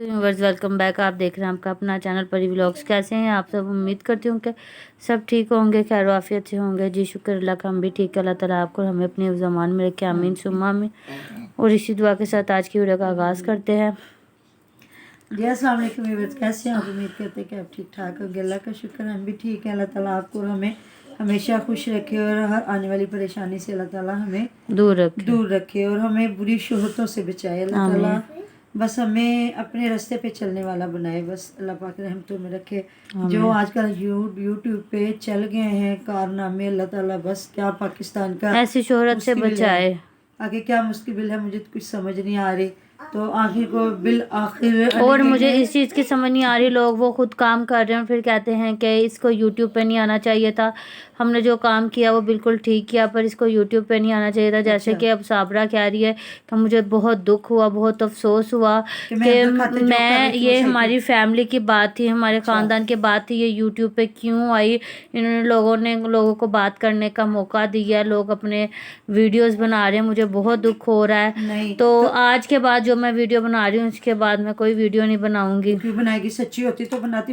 Viewers welcome back. आप देख रहे हैं आपका अपना चैनल परी व्लॉग्स। कैसे हैं आप सब? उम्मीद करती हूँ कि सब ठीक होंगे, खैर आफियत से होंगे। जी शुक्र अल्लाह का, हम भी ठीक है। अल्लाह ताला आपको हमें अपने ज़मान में रखे, आमीन सुम्मा में। और इसी दुआ के साथ आज की वीडियो का आगाज़ करते हैं। जी अस्सलाम वालेकुम व्यूअर्स, कैसे हैं आप? उम्मीद करते हैं कि आप ठीक ठाक होंगे। अल्लाह का शुक्र है हम भी ठीक हैं। अल्लाह ताला आपको और हमें हमेशा खुश रखे और हर आने वाली परेशानी से अल्लाह ताला हमें दूर रखे और हमें बुरी शोहरतों से बचाए। अल्लाह ताला बस हमें अपने रास्ते पे चलने वाला बनाए। बस अल्लाह पाक रहमतों में रखे। जो आजकल यूट्यूब पे चल गए हैं कारनामे, अल्लाह ताला बस क्या पाकिस्तान का ऐसी शोहरत से बचाए। आगे क्या मुश्किल है मुझे तो कुछ समझ नहीं आ रही। तो आखिर को बिल आखिर और मुझे इस चीज़ की समझ नहीं आ रही, लोग वो खुद काम कर रहे हैं फिर कहते हैं कि इसको यूट्यूब पे नहीं आना चाहिए था। हमने जो काम किया वो बिल्कुल ठीक किया, पर इसको यूट्यूब पे नहीं आना चाहिए था। जैसे कि अब साबरा कह रही है कि मुझे बहुत दुख हुआ, बहुत अफसोस हुआ कि मैं ये हमारी फैमिली की बात थी, हमारे ख़ानदान की बात थी, ये यूट्यूब पे क्यों आई। इन्होंने लोगों को बात करने का मौका दिया, लोग अपने वीडियोज़ बना रहे हैं, मुझे बहुत दुख हो रहा है। तो आज के बाद जो मैं वीडियो बना रही हूँ इसके बाद मैं कोई वीडियो नहीं बनाऊंगी। क्यों बनाएगी? सच्ची होती तो बनाती।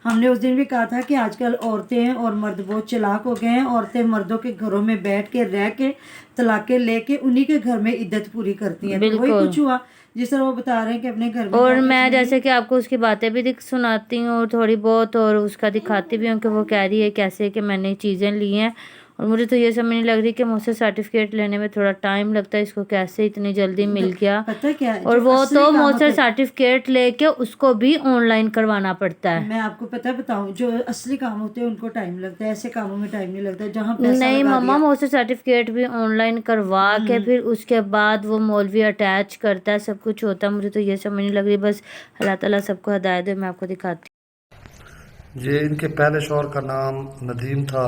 हमने उस दिन भी कहा था कि आजकल औरतें और मर्द बहुत चालाक हो गए हैं। औरतें मर्दों के घरों में बैठ के रह के तलाके लेके उन्हीं के घर में इद्दत पूरी करती हैं। तो वही कुछ हुआ जिस तरह वो बता रहे हैं कि अपने घर में। और मैं जैसे कि आपको उसकी बातें भी सुनाती हूँ थोड़ी बहुत, और उसका दिखाती भी हूँ कि वो कह रही है कैसे कि मैंने चीज़ें ली हैं। और मुझे तो ये समझ नहीं लग रही कि मुझसे सर्टिफिकेट लेने में थोड़ा टाइम लगता है, इसको कैसे इतनी जल्दी मिल गया। पता क्या है? और वो तो मुझसे सर्टिफिकेट लेके उसको भी ऑनलाइन करवाना पड़ता है। मैं आपको पता बताऊं, जो असली काम होते हैं उनको टाइम लगता है, ऐसे कामों में टाइम नहीं लगता। जहाँ पैसा नहीं मम्मा, मुझसे सर्टिफिकेट भी ऑनलाइन करवा के फिर उसके बाद वो मौलवी अटैच करता है, सब कुछ होता है। मुझे तो ये समझ नहीं लग रही। बस अल्लाह ताला सबको हिदायत दे। मैं आपको दिखाती हूँ। ये इनके पहले शौहर का नाम नदीम था,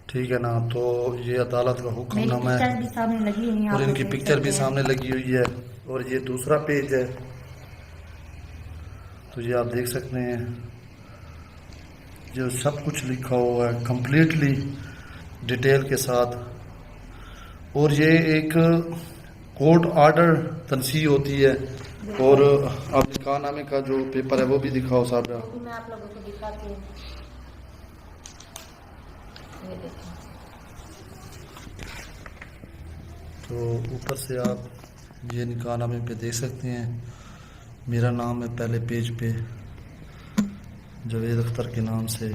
ठीक है ना। तो ये अदालत का हुक्मनामा है और इनकी पिक्चर भी सामने लगी हुई है। और ये दूसरा पेज है, तो ये आप देख सकते हैं जो सब कुछ लिखा हुआ है कंप्लीटली डिटेल के साथ। और ये एक कोर्ट आर्डर तनसी होती है। और आप निकाहनामे का जो पेपर है वो भी दिखाओ साहब। मैं आप लोगों को दिखाती हूँ, ये देखो। तो ऊपर से आप ये निकाहनामे पे देख सकते हैं, मेरा नाम है पहले पेज पे जावेद अख्तर के नाम से।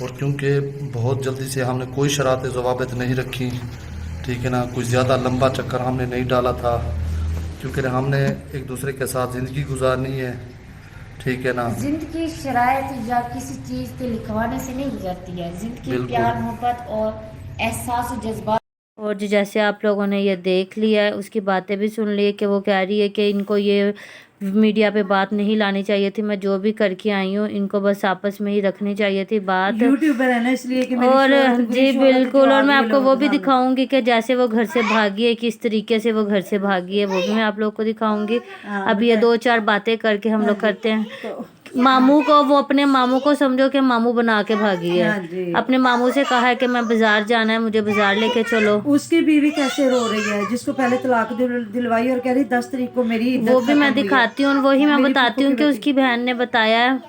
और क्योंकि बहुत जल्दी से हमने कोई शरात ज़वाबित नहीं रखी, ठीक है ना, कुछ ज़्यादा लंबा चक्कर हमने नहीं डाला था, क्योंकि हमने एक दूसरे के साथ ज़िंदगी गुजारनी है, ठीक है ना। जिंदगी शरायत या किसी चीज़ के लिखवाने से नहीं गुजरती है। जिंदगी प्यार मोहब्बत और एहसास और जज्बात। और जैसे आप लोगों ने ये देख लिया है, उसकी बातें भी सुन ली है कि वो कह रही है कि इनको ये मीडिया पे बात नहीं लानी चाहिए थी। मैं जो भी करके आई हूँ इनको बस आपस में ही रखनी चाहिए थी बात। यूट्यूबर है ना, इसलिए कि और जी बिल्कुल। और मैं आपको वो भी दिखाऊंगी कि जैसे वो घर से भागी है, किस तरीके से वो घर से भागी है, वो भी मैं आप लोग को दिखाऊंगी। अब ये 2-4 बातें करके हम लोग करते हैं। मामू को, वो अपने मामू को समझो कि मामू बना के भागी है। अपने मामू से कहा है कि मैं बाजार जाना है, मुझे बाजार लेके चलो। उसकी बीवी कैसे रो रही है, जिसको पहले तलाक दिलवाई और कह रही 10 तारीख को मेरी इद्दत। वो भी मैं दिखाती हूँ। और वही मैं बताती हूँ कि उसकी बहन ने बताया,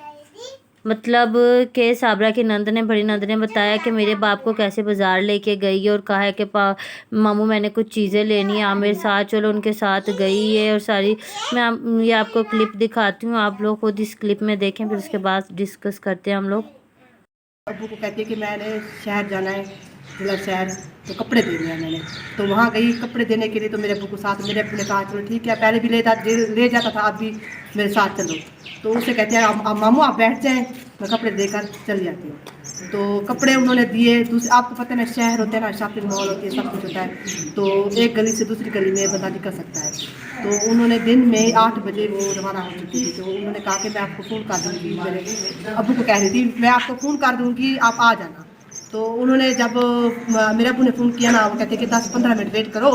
मतलब कि साबरा की नंद ने, बड़ी नंद ने बताया कि मेरे बाप को कैसे बाजार लेके गई है और कहा है कि मामू मैंने कुछ चीज़ें लेनी है, आप मेरे साथ चलो। उनके साथ गई है और सारी मैं ये आपको क्लिप दिखाती हूँ, आप लोग खुद इस क्लिप में देखें, फिर उसके बाद डिस्कस करते हैं हम लोग। अबू को कहती है कि मैंने शहर जाना है, जिला शहर, तो कपड़े देने हैं मैंने। तो वहाँ गई कपड़े देने के लिए, तो मेरे अबू को साथ, मेरे अबू ने कहा चलो ठीक है, पहले भी ले जाता था, आप भी मेरे साथ चलो। तो उसे कहते हैं आप मामू आप बैठ जाएं, मैं कपड़े देकर चली जाती हूँ। तो कपड़े उन्होंने दिए। आपको पता है ना, शहर होते हैं ना, शॉपिंग मॉल होती है, सब कुछ होता है, तो एक गली से दूसरी गली में बंदा निकल सकता है। तो उन्होंने दिन में 8 बजे वो रवाना हो चुकी थी। तो उन्होंने कहा कि मैं आपको फ़ोन कर दूँगी, मेरे अबू को कह रही थी मैं आपको फ़ोन कर दूँगी, आप आ जाना। तो उन्होंने जब मेरे अबू ने फ़ोन किया ना, वो कहते कि 10-15 मिनट वेट करो,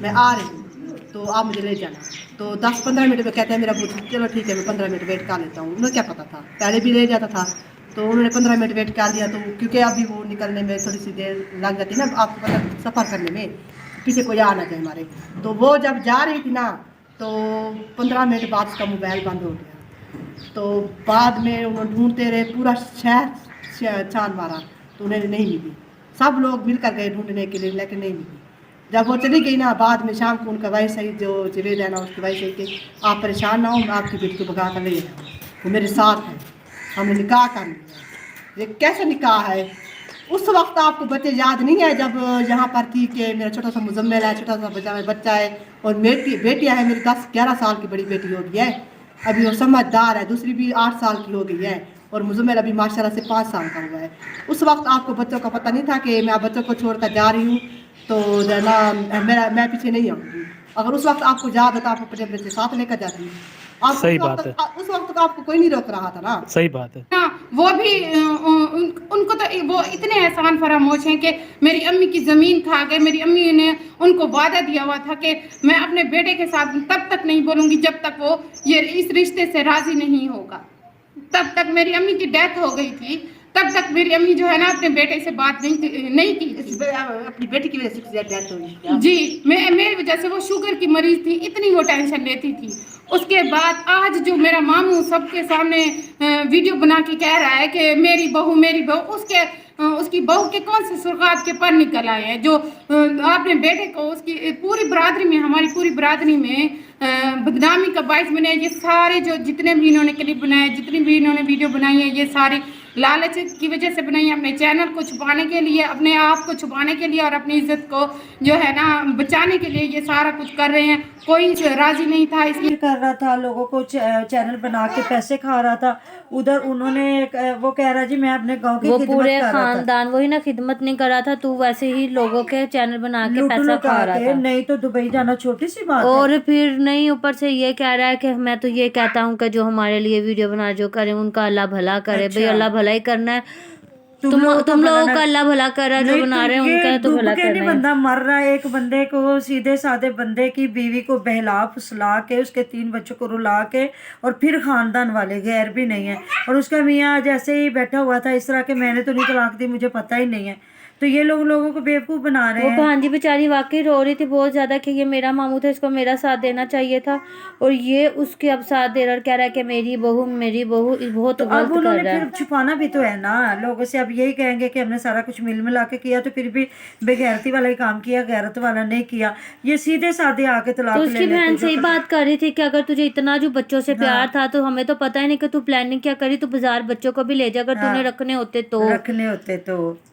मैं आ रही हूँ, तो आप मुझे ले जाना। तो 10-15 मिनट में कहते हैं मेरा अबू चलो ठीक है मैं 15 मिनट वेट कर लेता हूँ। उन्हें क्या पता था, पहले भी ले जाता था। तो उन्होंने 15 मिनट वेट कर लिया। तो क्योंकि अभी वो निकलने में थोड़ी सी देर लग जाती है ना, आपको पता सफ़र करने में, पीछे कोई आ ना जाए हमारे। तो वो जब जा रही थी ना, तो 15 मिनट बाद उसका मोबाइल बंद हो गया। तो बाद में उन्होंने ढूंढते रहे, पूरा शहर छान मारा तो उन्हें नहीं मिली। सब लोग मिलकर गए ढूंढने के लिए, लेकिन नहीं मिली। जब वो चली गई ना, बाद में शाम को उनका भाई सही जो जवेद है ना, उसके भाई सही कि आप परेशान ना हो, मैं आपकी बेटी को भगा कर ले जाऊँ, वो मेरे साथ है, हमने निकाह कर लिया। ये कैसे निकाह है? उस वक्त आपको बच्चे याद नहीं है जब यहाँ पर थी कि मेरा छोटा सा मुजम्मिल है, छोटा सा बच्चा है, और बेटियाँ है मेरी 10-11 साल की बड़ी बेटी हो गई है, अभी वो समझदार है, दूसरी भी 8 साल की हो गई है, और मुजम्मिल अभी माशाल्लाह से 5 साल का हुआ है। उस वक्त आपको बच्चों का पता नहीं था कि मैं बच्चों को छोड़कर जा रही हूँ तो ना मैं पीछे नहीं आऊँगी। अगर उस वक्त आपको याद होता, आप अपने बच्चे साथ लेकर जाती। आप सही बात है। उस वक्त तो आपको कोई नहीं रोक रहा था ना। सही बात है। हाँ, वो भी उनको तो वो इतने एहसान फरामोश हैं कि मेरी अम्मी की ज़मीन खा गए। मेरी अम्मी ने उनको वादा दिया हुआ था कि मैं अपने बेटे के साथ तब तक नहीं बोलूँगी जब तक वो ये इस रिश्ते से राज़ी नहीं होगा। तब तक मेरी अम्मी की डेथ हो गई थी, तब तक मेरी अम्मी जो है ना अपने बेटे से बात नहीं की। अपनी बेटी की वजह से डेथ हुई जी, मेरी वजह से वो शुगर की मरीज थी, इतनी वो टेंशन लेती थी। उसके बाद आज जो मेरा मामू सबके सामने वीडियो बना के कह रहा है कि मेरी बहू, उसकी बहू के कौन से सुर्खात के पर निकल आए हैं जो अपने बेटे को उसकी पूरी बरादरी में, हमारी पूरी बरादरी में बदनामी का बाइस बने। ये सारे जो जितने भी इन्होंने क्लिप बनाए, जितनी भी इन्होंने वीडियो बनाई है, ये सारी लालच की वजह से बनाई है, अपने चैनल को छुपाने के लिए, अपने आप को छुपाने के लिए और अपनी इज्जत को जो है ना बचाने के लिए ये सारा कुछ कर रहे हैं। कोई राजी नहीं था इसलिए कर रहा था, लोगों को चैनल बना के पैसे खा रहा था। उधर उन्होंने वो कह रहा जी मैं अपने गांव की वो खिदमत पूरे कर रहा था। खानदान वही ना खिदमत नहीं कर रहा था, तू वैसे ही लोगों के चैनल बना के लूट पैसा लुटा खा रहा के, था। नहीं तो दुबई जाना छोटी सी बात है। और फिर नहीं, ऊपर से ये कह रहा है कि मैं तो ये कहता हूँ कि जो हमारे लिए वीडियो बना जो करे उनका अल्लाह भला करे। भाई अल्लाह भला ही करना है। तुम लोगों का अल्लाह भला कर रहा है, जो बना रहे हैं उनका तो भला करना है। बंदा मर रहा है, एक बंदे को, सीधे साधे बंदे की बीवी को बहला फुसला के, उसके 3 बच्चों को रुला के, और फिर खानदान वाले गैर भी नहीं है, और उसका मियाँ जैसे ही बैठा हुआ था इस तरह के मैंने तो नहीं तलाक दी, मुझे पता ही नहीं है। तो ये लोगों को बेवकूफ बना रहे हैं। वो भांजी बेचारी वाकई रो रही थी बहुत ज्यादा कि ये मेरा मामू था, इसको मेरा साथ देना चाहिए था, और ये उसके अब साथ दे रहा है, कह रहा है कि मेरी बहू बहुत तो गलत अब कर उन्होंने रहा है। फिर छुपाना भी तो है ना लोगों से। अब यही कहेंगे कि हमने सारा कुछ मिल मिला के किया, तो फिर भी बेगैरती वाला ही काम किया, गैरत वाला नहीं किया। ये सीधे साधे आके तलाक तो ले उसकी लेते बहन जो सही बात कर रही थी कि अगर तुझे इतना जो बच्चों से प्यार था तो हमें तो पता ही नहीं कि तू प्लानिंग क्या करी, तू बाजार बच्चों को भी ले जा, अगर तूने रखने होते तो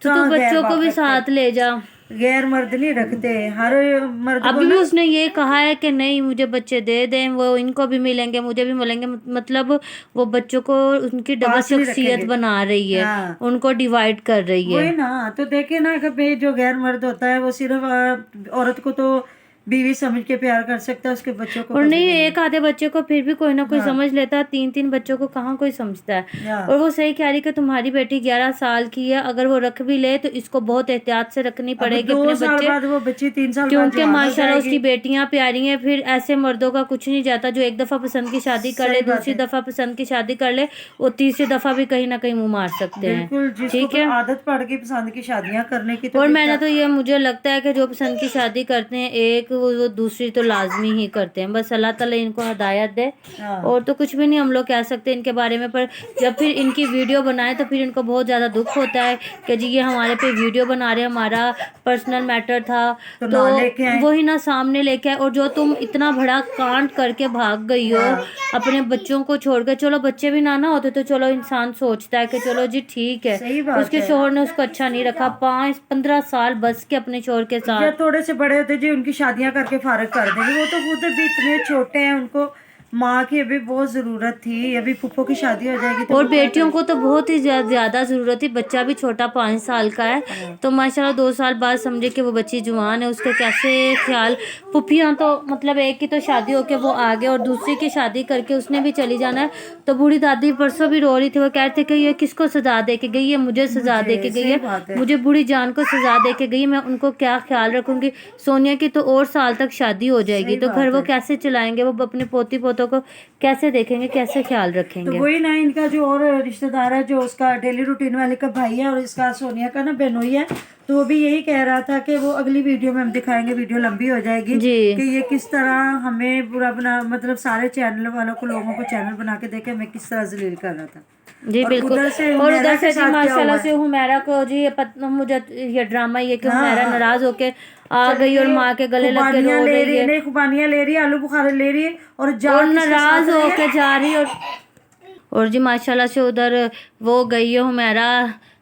तू बच्चों को भी साथ ले जा। गैर मर्द नहीं रखते, हर मर्द को अभी भी ना। उसने ये कहा है कि नहीं मुझे बच्चे दे दें, वो इनको भी मिलेंगे मुझे भी मिलेंगे, मतलब वो बच्चों को उनकी डबल पास नहीं शख्सियत रखेंगे। बना रही है, हाँ। उनको डिवाइड कर रही है। वही ना, तो देखे ना कि जो गैर मर्द होता है वो सिर्फ औरत को तो बीवी समझ के प्यार कर सकता है, उसके बच्चों को और कभी नहीं, एक आधे बच्चे को फिर भी कोई ना कोई समझ लेता है, 3 बच्चों को कहाँ कोई समझता है। और वो सही कह रही कि तुम्हारी बेटी 11 साल की है, अगर वो रख भी ले तो इसको बहुत एहतियात से रखनी पड़ेगी अपने 2 साल बच्चे, बाद वो बच्ची 3 साल बाद क्योंकि जवान हो माशाल्लाह जाएगी। उसकी बेटियां प्यारी हैं। फिर ऐसे मर्दों का कुछ नहीं जाता जो एक दफा पसंद की शादी कर ले, दूसरी दफा पसंद की शादी कर ले, वो तीसरी दफा भी कहीं ना कहीं मुंह मार सकते हैं। बिल्कुल, जिसको ठीक है। आदत पड़ गई पसंद की शादियां करने की, तो और फिर मैंने क्या- तो ये मुझे लगता है कि जो पसंद की शादी करते हैं एक वो दूसरी तो लाजमी ही करते हैं। बस अल्लाह ताला इनको हिदायत दे, हाँ। और तो कुछ भी नहीं हम लोग कह सकते इनके बारे में। पर जब फिर इनकी वीडियो बनाए तो फिर इनको बहुत ज़्यादा दुख होता है कि जी ये हमारे पे वीडियो बना रहे हैं, हमारा पर्सनल मैटर था तो तो ना लेके आए। वही ना सामने लेके आए। और जो तुम इतना बड़ा कांड करके भाग गई हो हाँ। अपने बच्चों को छोड़कर, चलो बच्चे भी ना होते तो चलो इंसान सोचता है कि चलो जी ठीक है, सही बात उसके है। शोहर ने उसको अच्छा नहीं रखा, 5-15 साल बस के अपने शोहर के साथ। या थोड़े से बड़े होते जी उनकी शादियां करके फारिग कर देंगे, वो तो खुद भी इतने छोटे हैं, उनको माँ की अभी बहुत ज़रूरत थी, अभी फूफो की शादी हो जाएगी तो और बेटियों को तो बहुत ही ज्यादा जरूरत है, बच्चा भी छोटा 5 साल का है, तो माशाल्लाह 2 साल बाद समझे कि वो बच्ची जवान है, उसके कैसे ख्याल। पुफियाँ तो मतलब एक की तो शादी होके वो आ गए और दूसरी की शादी करके उसने भी चली जाना है। तो बूढ़ी दादी परसों भी रो रही थी, वो कहते कि ये किसको सजा दे के गई है, मुझे सजा दे के गई है, मुझे बूढ़ी जान को सजा दे के गई, मैं उनको क्या ख्याल रखूंगी। सोनिया की तो और साल तक शादी हो जाएगी, तो घर वो कैसे चलाएंगे, वो अपने पोती पोतों बच्चों को कैसे देखेंगे, कैसे ख्याल तो रखेंगे। वही ना, इनका जो और रिश्तेदार है जो उसका डेली रूटीन वाले का भाई है और इसका सोनिया का ना बेनोई है, तो वो भी यही कह रहा था कि वो अगली वीडियो में हम दिखाएंगे, वीडियो लंबी हो जाएगी, जी। कि ये किस तरह हमें बुरा बना, मतलब सारे चैनल वालों को, लोगों को चैनल बना के देखे हमें किस तरह जलील कर रहा था। जी और बिल्कुल। उधर से और हुमैरा उधर के से जी साथ क्या माशाल्लाह हुआ से है? हुमैरा को जी मुझे ये ड्रामा ये कि हाँ, हुमैरा हाँ। नाराज होके आ गई और माँ के गले लग के खुबानियाँ रो ले रही है नहीं, खुबानियाँ ले रही है, आलू बुखारे ले रही है और जा और किसके नाराज साथ रही है? होके जा रही और जी माशाल्लाह से उधर वो गई है हुमैरा,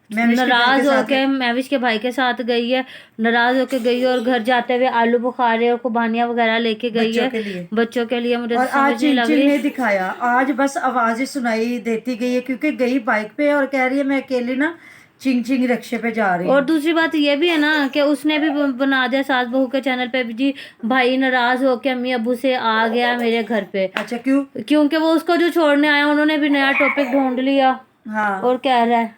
महविश के भाई नाराज के साथ होके महविश के भाई के साथ गई है, नाराज होके गई है और घर जाते हुए आलू बुखारे और खुबानियाँ वगैरह लेके गई बच्चों है के लिए। बच्चों के लिए। मुझे और समझ आज नहीं लग चिंचिल ने रही। दिखाया, आज बस आवाजें सुनाई देती गई है क्योंकि गई बाइक पे और कह रही है मैं अकेली ना चिंग चिंग रिक्शे पे जा रही और हूँ। दूसरी बात ये भी है ना कि उसने भी बना दिया सास बहू के चैनल पे भी जी, भाई नाराज होके अम्मी अब्बू से आ गया मेरे घर पे, अच्छा क्यों? क्योंकि वो उसको जो छोड़ने आया उन्होंने भी नया टॉपिक ढूंढ लिया हाँ, और कह रहा है।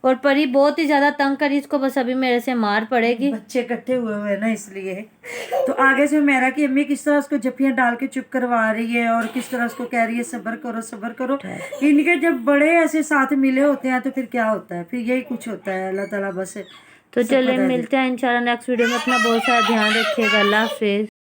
और परी बहुत ही ज्यादा तंग करी इसको, बस अभी मेरे से मार पड़ेगी। बच्चे इकट्ठे हुए हुए हैं ना इसलिए। तो आगे से मेरा की अम्मी किस तरह उसको जफ्फियां डाल के चुप करवा रही है और किस तरह उसको कह रही है सब्र करो सब्र करो। इनके जब बड़े ऐसे साथ मिले होते हैं तो फिर क्या होता है, फिर यही कुछ होता है। अल्लाह ताला बस तो सब चलिए पता दे। मिलते हैं इंशाल्लाह नेक्स्ट वीडियो में। अपना बहुत सारा ध्यान रखिएगा। अल्लाह हाफिज।